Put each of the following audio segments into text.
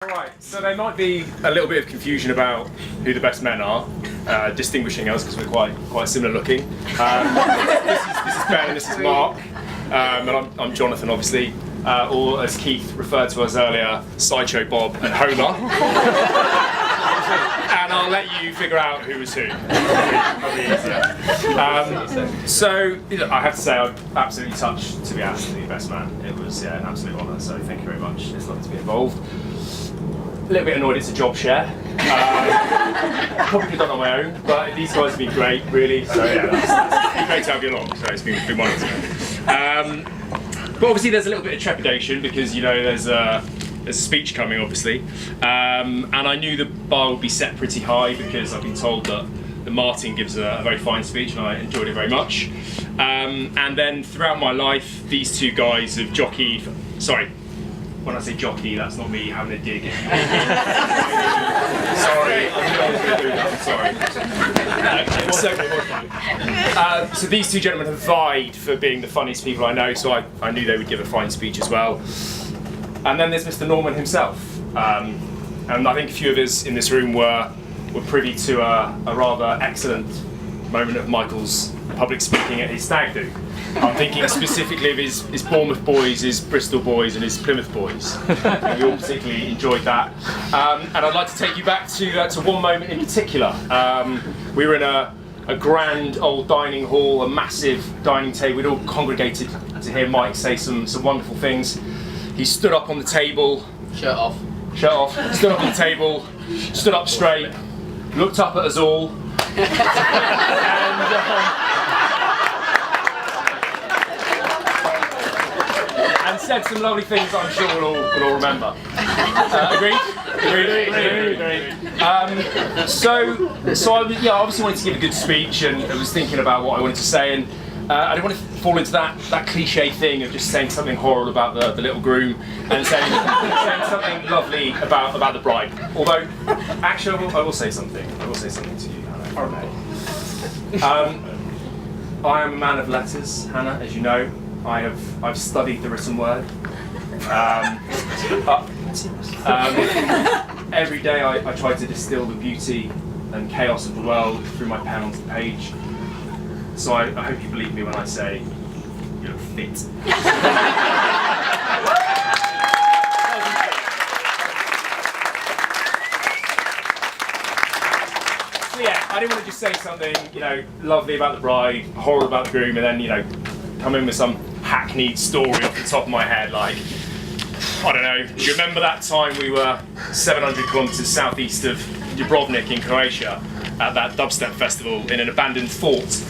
Right, so there might be a little bit of confusion about who the best men are, distinguishing us because we're quite similar looking. This is Ben and this is Mark, and I'm Jonathan, obviously, or as Keith referred to us earlier, Sideshow Bob and Homer. And I'll let you figure out who was who. Probably easier. So I have to say I'm absolutely touched to be asked to be the best man. It was an absolute honour. So thank you very much. It's lovely to be involved. A little bit annoyed it's a job share. Probably could have done it on my own, but these guys have been great, really. So yeah, that's been great to have you along. So it's been wonderful. But obviously there's a little bit of trepidation because there's a speech coming, obviously, and I knew the bar would be set pretty high because I've been told that Martin gives a very fine speech and I enjoyed it very much. And then throughout my life, these two guys have jockeyed. Sorry. When I say jockey, that's not me having a dig. Sorry. So these two gentlemen have vied for being the funniest people I know, so I knew they would give a fine speech as well. And then there's Mr. Norman himself. And I think a few of us in this room were privy to a rather excellent moment of Michael's public speaking at his stag do. I'm thinking specifically of his Bournemouth boys, his Bristol boys and his Plymouth boys. We all particularly enjoyed that. And I'd like to take you back to one moment in particular. We were in a grand old dining hall, a massive dining table. We'd all congregated to hear Mike say some wonderful things. He stood up on the table. Shirt off. Stood up on the table, stood up straight, looked up at us all. And said some lovely things that I'm sure we'll all remember. Agreed? So I obviously wanted to give a good speech and I was thinking about what I wanted to say, and I didn't want to fall into that cliche thing of just saying something horrible about the little groom and saying something lovely about the bride. Although, actually, I will say something. I will say something to you, Hannah. I am a man of letters, Hannah, as you know. I've studied the written word. Every day I try to distill the beauty and chaos of the world through my pen onto the page. So I hope you believe me when I say you look fit. So yeah, I didn't want to just say something lovely about the bride, horrible about the groom, and then come in with some hackneyed story off the top of my head, like, I don't know, do you remember that time we were 700 kilometers southeast of Dubrovnik in Croatia at that dubstep festival in an abandoned fort,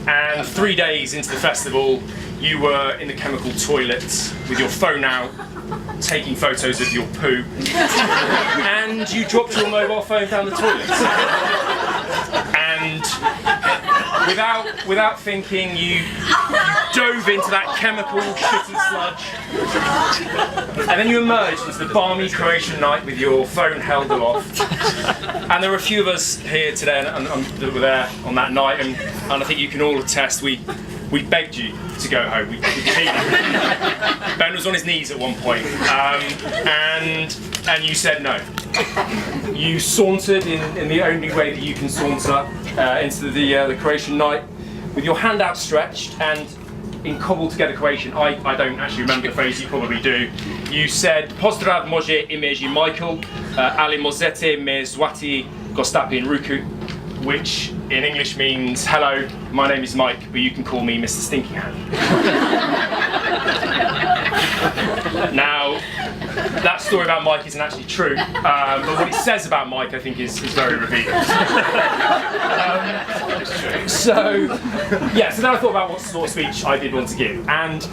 and 3 days into the festival you were in the chemical toilet with your phone out taking photos of your poo and you dropped your mobile phone down the toilet and without thinking you dove into that chemical shitty sludge and then you emerged into the balmy Croatian night with your phone held aloft. And there were a few of us here today that were there on that night, and I think you can all attest we begged you to go home. We Ben was on his knees at one point, and you said no. You sauntered in the only way that you can saunter into the Croatian night with your hand outstretched and in cobbled together Croatian. I don't actually remember the phrase, you probably do. You said Pozdrav može ime Michael, ali možete me zvati Gostapin Ruku, which in English means, hello, my name is Mike, but you can call me Mr. Stinky Hand. Now, that story about Mike isn't actually true, but what it says about Mike, I think, is very revealing. So then I thought about what sort of speech I did want to give, and so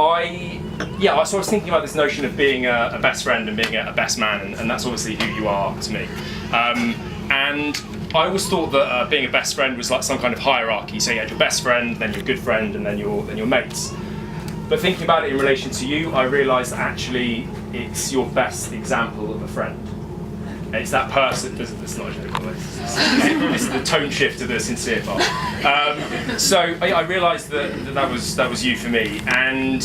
I was thinking about this notion of being a best friend and being a best man, and that's obviously who you are to me. And I always thought that being a best friend was like some kind of hierarchy. So you had your best friend, then your good friend, and then your mates. But thinking about it in relation to you, I realised that actually it's your best example of a friend. It's that person. That's not a joke, by the way. This is the tone shift of the sincere part. So I realised that was you for me, and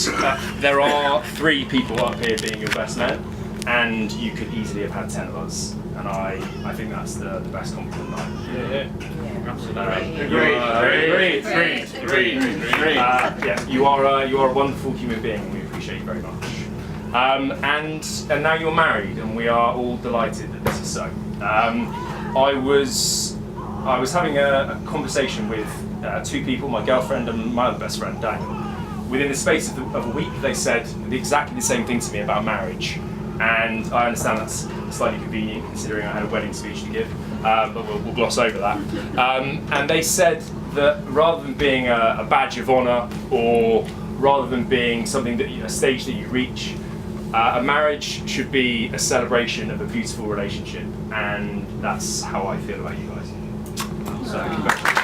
there are 3 people up here being your best men. and you could easily have had 10 of us. And I think that's the best compliment I Agreed. Yeah, you are a wonderful human being, and we appreciate you very much. And now you're married, and we are all delighted that this is so. I was having a conversation with two people, my girlfriend and my other best friend, Daniel. Within the space of a week, they said exactly the same thing to me about marriage. And I understand that's slightly convenient considering I had a wedding speech to give, but we'll gloss over that. And they said that rather than being a badge of honour, or rather than being something that a stage that you reach, a marriage should be a celebration of a beautiful relationship, and that's how I feel about you guys. So, congratulations.